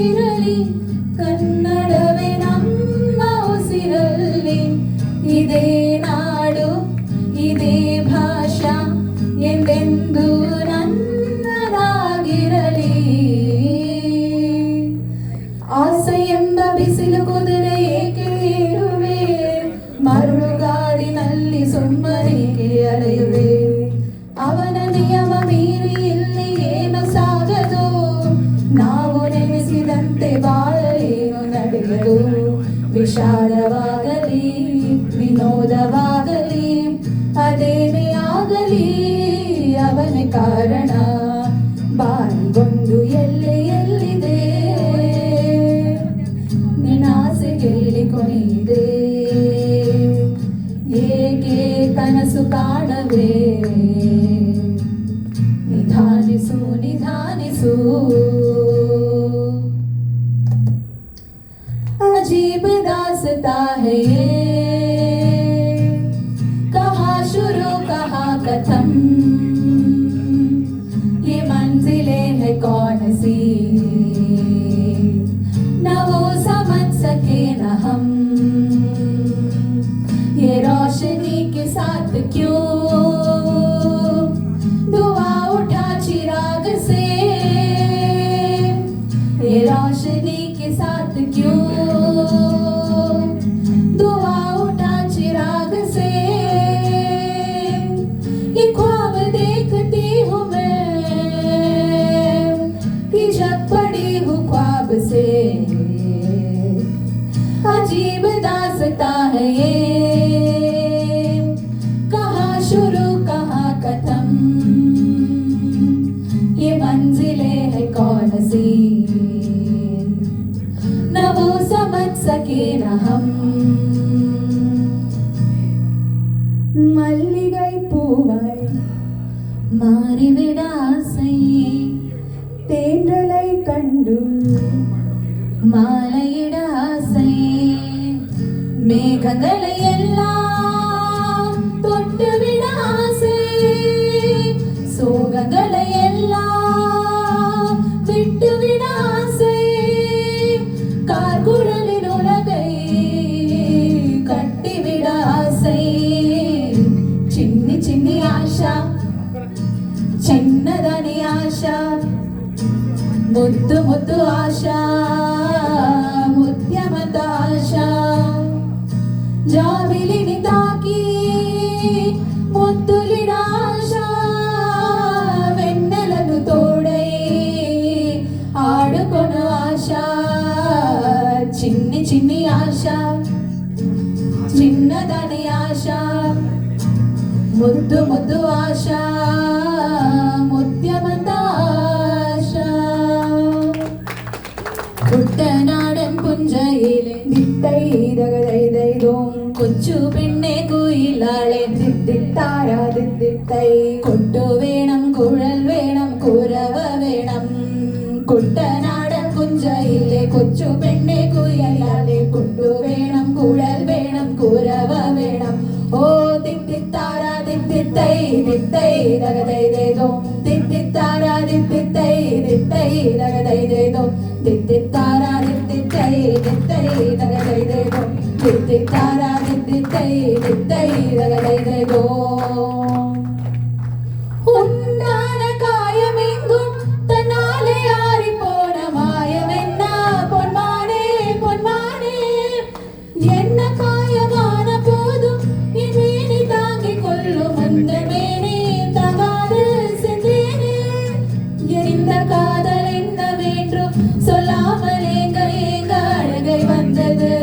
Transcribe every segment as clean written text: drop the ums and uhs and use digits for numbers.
ಇರಲಿ ಕನ್ನಡವೇ ನಮ್ಮ ಉಸಿರಲ್ಲಿ. ಇದೇ ನಾಡು ಇದೇ ಭಾಷಾ ಎಂದೆಂದು ನನ್ನದಾಗಿರಲಿ. ಆಸೆ ಎಂಬ ಬಿಸಿಲು ಕುದುರೆ ಏಕೆ ಏರುವೆ, ಮರುಳುಗಾಡಿನಲ್ಲಿ ಸುಮ್ಮನಿಗೆ ಅಲೆಯುವೆ. ಅವನ ನಿಯಮ ಮೀರಿ ಇಲ್ಲಿ ಏನು ಸಾಗದು, ನಾವು ನೆನೆಸಿದಂತೆ ಬಾಳೇನು ನಡೆಯದು. ವಿಷಾದವಾಗಲಿ ವಿನೋದವಾಗಲಿ ಅದೇನೇ ಆಗಲಿ ಅವನೇ ಕಾರಣ. ಬಾಯಿಗೊಂದು ಎಲ್ಲಿದೆ ನಿನ್ನಾಸೆ ಗೆಲ್ಲಿ ಕೊನೆಯಿದೆ. ಏಕೆ ಕನಸು ಕಾಣವೇ, ನಿಧಾನಿಸು ನಿಧಾನಿಸು. अजीब दास्ता है ये, कहाँ शुरू कहाँ खत्म. ये मंजिलें है कौन सी, न वो समझ सके न हम. ये रोशनी के साथ क्यों धुआं उठा चिराग से. ये रोशनी के साथ क्यों धुआं उठा चिराग से. ये ख्वाब देखती हूँ मैं कि जब पड़ी हूँ ख्वाब से. अजीब दास्ता है ये, कहाँ शुरू कहाँ खत्म. ये मंजिलें है कौन सी, न वो समझ सके न हम. மல்லிகை பூவாய் மாறிவிட ஆசை, தேன்றலை கண்டு மாலையிட ஆசை. மேகங்களை எல்லாம் தொட்டுவிட ஆசை, சோகங்களை எல்லாம் விட்டுவிட ஆசை. கார்குழலின் உலகை கட்டிவிட ஆசை. చిన్ని చిన్ని ఆశ చిన్నదని ఆశ, ముద్దు ముద్దు ఆశ ముత్యమత ఆశ. జాబిలిని తాకి ముద్దులిడ ఆశ, వెన్నెలను తోడై ఆడుకొను ఆశ. చిన్ని చిన్ని ఆశ చిన్నదని ఆశ, മുദ്ദു മുദ്ദു ആശ മുത്യമത ആശ. കുട്ടനാടൻ പുഞ്ചയിലെ ദിത്തൈതകതൈതൈതോം കൊച്ചു പെണ്ണെ കുയിലാളെ ദിത്തിത്താരാ ദിത്തിത്തൈ. കൊട്ടു വേണം കുഴൽ വേണം കുരവ വേണം. കുട്ടനാടൻ പുഞ്ചയിലെ കൊച്ചു പെണ്ണെ കുയിലാളെ കൊട്ടു വേണം കുഴൽ വേണം കുരവ വേണം. ഓ ദിത്തിത്താരാ ദിത്തിത്തൈ ദിത്തൈ ദഗദൈതൈതോ, ദിത്തിത്താരാ ദിത്തിത്തൈ ദിത്തൈ ദഗദൈതൈതോ. ദിത്തിത്താരാ ദിത്തിത്തൈ ദിത്തൈ ദഗദൈതൈതോ, ദിത്തിത്താരാ ദിത്തിത്തൈ ദിത്തൈ ദഗദൈതൈതോ. ഉണ്ടാന കായമെങ്കും തന്നാലെ ആറിപ്പോന മായമെന്ന പൊന്മാനേ പൊന്മാനേ. എന്ന കായமான போதும் என் மேனி தாங்கிக் கொள்ளும் அந்த மேனி தகாது சென்றேனே. இந்த காதல் என்னவென்றும் சொல்லாமல் ஏங்க ஏங்க அழகை வந்தது.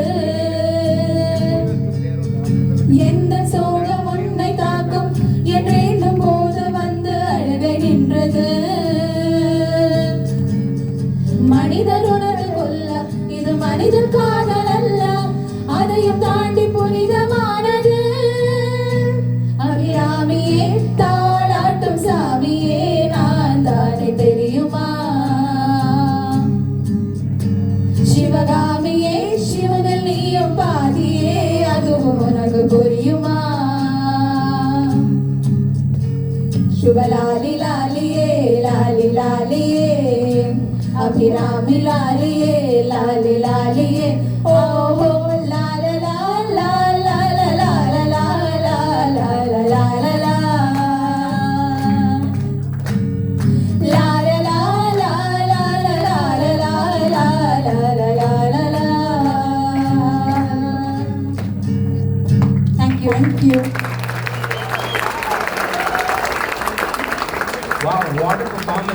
எந்த சோகம் உன்னை தாக்கும் என்றேனும் போது வந்து அழகை நின்றது. மனிதர் உணர்வு கொள்ள இது மனிதர் காதல் அல்ல, அதையும் தாண்டி புனிதமானது. அபிராமியே தாளாட்டும் சாமியே நான் தானே தெரியுமா. சிவகாமியே சிவனில் நீயும் பாதியே அதுவும் உனக்கு புரியுமா. சுபலாலி லாலியே லாலி லாலியே. अभी ராமி லாலியே லாலி லாலியே ஓஹோ லால லா லா லா லா லா லா லா லா லா லா லா Thank you. Wow, what a performance.